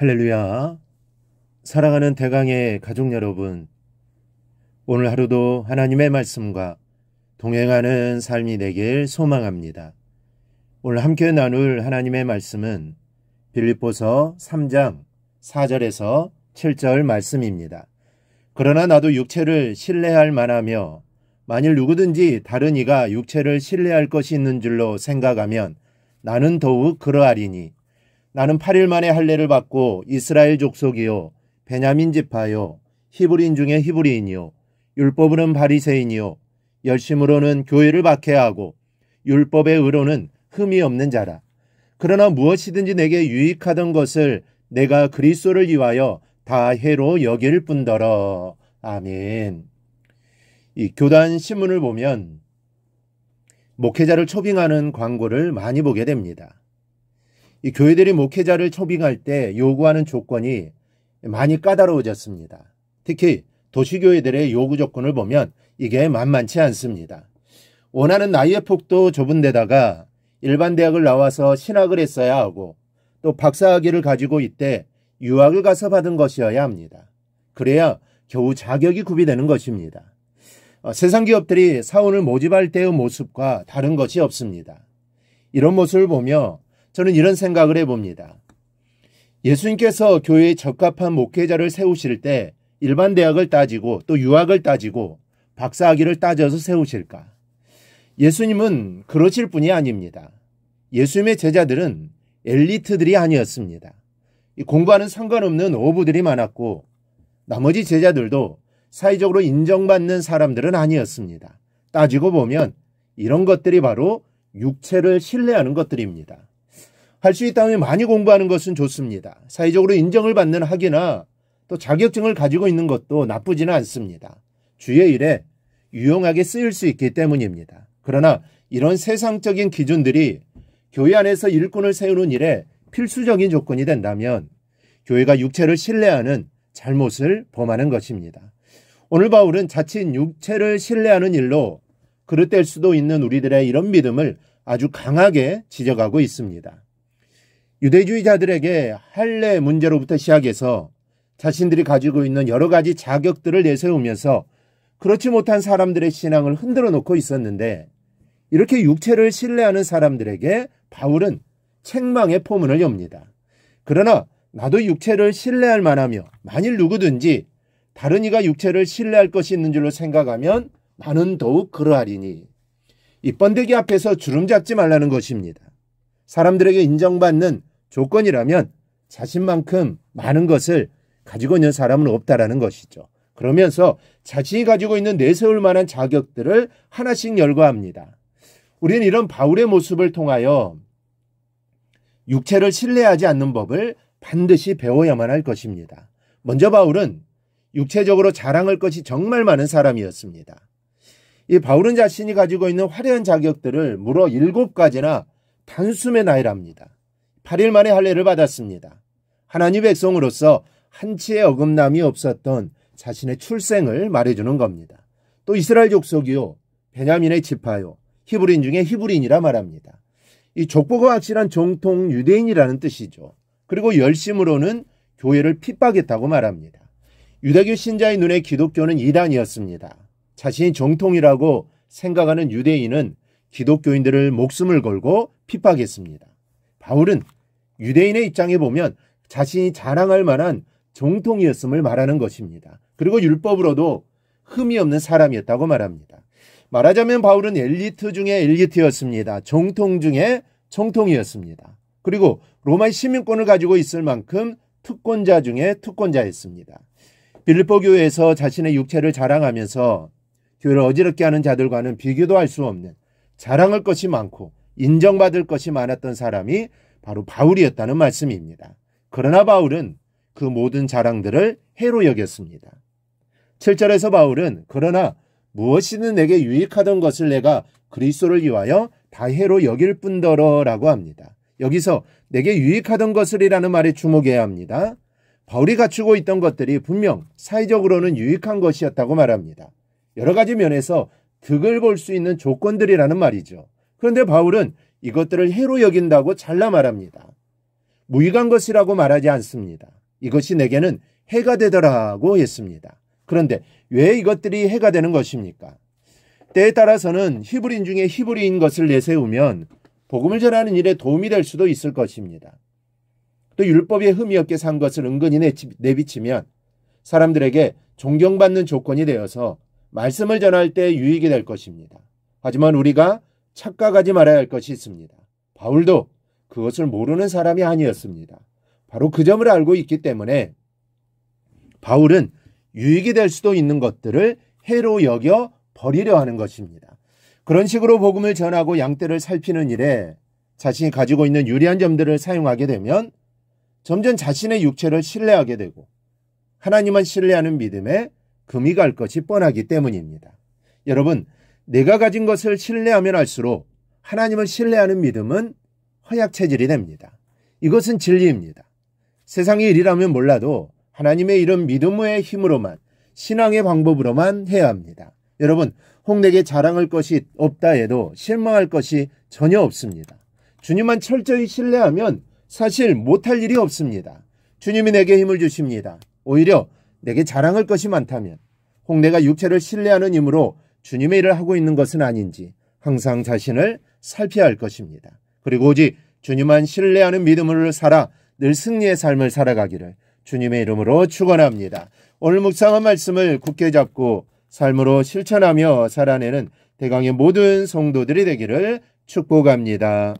할렐루야. 사랑하는 대강의 가족 여러분, 오늘 하루도 하나님의 말씀과 동행하는 삶이 되길 소망합니다. 오늘 함께 나눌 하나님의 말씀은 빌립보서 3장 4절에서 7절 말씀입니다. 그러나 나도 육체를 신뢰할 만하며 만일 누구든지 다른 이가 육체를 신뢰할 것이 있는 줄로 생각하면 나는 더욱 그러하리니 나는 8일 만에 할례를 받고 이스라엘 족속이요 베냐민 지파요 히브리인 중에 히브리인이요 율법으로는 바리새인이요 열심으로는 교회를 박해하고 율법의 의로는 흠이 없는 자라. 그러나 무엇이든지 내게 유익하던 것을 내가 그리스도를 위하여 다 해로 여길 뿐더러. 아멘. 이 교단 신문을 보면 목회자를 초빙하는 광고를 많이 보게 됩니다. 이 교회들이 목회자를 초빙할 때 요구하는 조건이 많이 까다로워졌습니다. 특히 도시교회들의 요구 조건을 보면 이게 만만치 않습니다. 원하는 나이의 폭도 좁은 데다가 일반 대학을 나와서 신학을 했어야 하고 또 박사학위를 가지고 있대 유학을 가서 받은 것이어야 합니다. 그래야 겨우 자격이 구비되는 것입니다. 세상 기업들이 사원을 모집할 때의 모습과 다른 것이 없습니다. 이런 모습을 보며 저는 이런 생각을 해봅니다. 예수님께서 교회에 적합한 목회자를 세우실 때 일반 대학을 따지고 또 유학을 따지고 박사학위를 따져서 세우실까? 예수님은 그러실 분이 아닙니다. 예수님의 제자들은 엘리트들이 아니었습니다. 공부하는 상관없는 어부들이 많았고 나머지 제자들도 사회적으로 인정받는 사람들은 아니었습니다. 따지고 보면 이런 것들이 바로 육체를 신뢰하는 것들입니다. 할 수 있다면 많이 공부하는 것은 좋습니다. 사회적으로 인정을 받는 학위나 또 자격증을 가지고 있는 것도 나쁘지는 않습니다. 주의 일에 유용하게 쓰일 수 있기 때문입니다. 그러나 이런 세상적인 기준들이 교회 안에서 일꾼을 세우는 일에 필수적인 조건이 된다면 교회가 육체를 신뢰하는 잘못을 범하는 것입니다. 오늘 바울은 자칫 육체를 신뢰하는 일로 그릇될 수도 있는 우리들의 이런 믿음을 아주 강하게 지적하고 있습니다. 유대주의자들에게 할례 문제로부터 시작해서 자신들이 가지고 있는 여러 가지 자격들을 내세우면서 그렇지 못한 사람들의 신앙을 흔들어 놓고 있었는데 이렇게 육체를 신뢰하는 사람들에게 바울은 책망의 포문을 엽니다. 그러나 나도 육체를 신뢰할 만하며 만일 누구든지 다른 이가 육체를 신뢰할 것이 있는 줄로 생각하면 나는 더욱 그러하리니. 이 번데기 앞에서 주름 잡지 말라는 것입니다. 사람들에게 인정받는 조건이라면 자신만큼 많은 것을 가지고 있는 사람은 없다라는 것이죠. 그러면서 자신이 가지고 있는 내세울 만한 자격들을 하나씩 열거합니다. 우리는 이런 바울의 모습을 통하여 육체를 신뢰하지 않는 법을 반드시 배워야만 할 것입니다. 먼저 바울은 육체적으로 자랑할 것이 정말 많은 사람이었습니다. 이 바울은 자신이 가지고 있는 화려한 자격들을 무려 7가지나 단숨에 나열합니다. 8일 만에 할례를 받았습니다. 하나님 백성으로서 한치의 어긋남이 없었던 자신의 출생을 말해주는 겁니다. 또 이스라엘 족속이요 베냐민의 지파요 히브리인 중에 히브리인이라 말합니다. 이 족보가 확실한 정통 유대인이라는 뜻이죠. 그리고 열심으로는 교회를 핍박했다고 말합니다. 유대교 신자의 눈에 기독교는 이단이었습니다. 자신이 정통이라고 생각하는 유대인은 기독교인들을 목숨을 걸고 핍박했습니다. 바울은 유대인의 입장에 보면 자신이 자랑할 만한 정통이었음을 말하는 것입니다. 그리고 율법으로도 흠이 없는 사람이었다고 말합니다. 말하자면 바울은 엘리트 중에 엘리트였습니다. 정통 중에 정통이었습니다. 그리고 로마의 시민권을 가지고 있을 만큼 특권자 중에 특권자였습니다. 빌립보 교회에서 자신의 육체를 자랑하면서 교회를 어지럽게 하는 자들과는 비교도 할 수 없는 자랑할 것이 많고 인정받을 것이 많았던 사람이 바로 바울이었다는 말씀입니다. 그러나 바울은 그 모든 자랑들을 해로 여겼습니다. 7절에서 바울은 그러나 무엇이든 내게 유익하던 것을 내가 그리스도를 위하여 다 해로 여길 뿐더러 라고 합니다. 여기서 내게 유익하던 것을이라는 말에 주목해야 합니다. 바울이 갖추고 있던 것들이 분명 사회적으로는 유익한 것이었다고 말합니다. 여러 가지 면에서 득을 볼 수 있는 조건들이라는 말이죠. 그런데 바울은 이것들을 해로 여긴다고 잘라 말합니다. 무익한 것이라고 말하지 않습니다. 이것이 내게는 해가 되더라고 했습니다. 그런데 왜 이것들이 해가 되는 것입니까? 때에 따라서는 히브리인 중에 히브리인 것을 내세우면 복음을 전하는 일에 도움이 될 수도 있을 것입니다. 또 율법에 흠이 없게 산 것을 은근히 내비치면 사람들에게 존경받는 조건이 되어서 말씀을 전할 때 유익이 될 것입니다. 하지만 우리가 착각하지 말아야 할 것이 있습니다. 바울도 그것을 모르는 사람이 아니었습니다. 바로 그 점을 알고 있기 때문에 바울은 유익이 될 수도 있는 것들을 해로 여겨 버리려 하는 것입니다. 그런 식으로 복음을 전하고 양떼를 살피는 일에 자신이 가지고 있는 유리한 점들을 사용하게 되면 점점 자신의 육체를 신뢰하게 되고 하나님만 신뢰하는 믿음에 금이 갈 것이 뻔하기 때문입니다. 여러분, 내가 가진 것을 신뢰하면 할수록 하나님을 신뢰하는 믿음은 허약 체질이 됩니다. 이것은 진리입니다. 세상의 일이라면 몰라도 하나님의 이름 믿음의 힘으로만, 신앙의 방법으로만 해야 합니다. 여러분, 혹 내게 자랑할 것이 없다 해도 실망할 것이 전혀 없습니다. 주님만 철저히 신뢰하면 사실 못할 일이 없습니다. 주님이 내게 힘을 주십니다. 오히려 내게 자랑할 것이 많다면 혹 내가 육체를 신뢰하는 힘으로 주님의 일을 하고 있는 것은 아닌지 항상 자신을 살펴야 할 것입니다. 그리고 오직 주님만 신뢰하는 믿음으로 살아 늘 승리의 삶을 살아가기를 주님의 이름으로 축원합니다. 오늘 묵상한 말씀을 굳게 잡고 삶으로 실천하며 살아내는 대강의 모든 성도들이 되기를 축복합니다.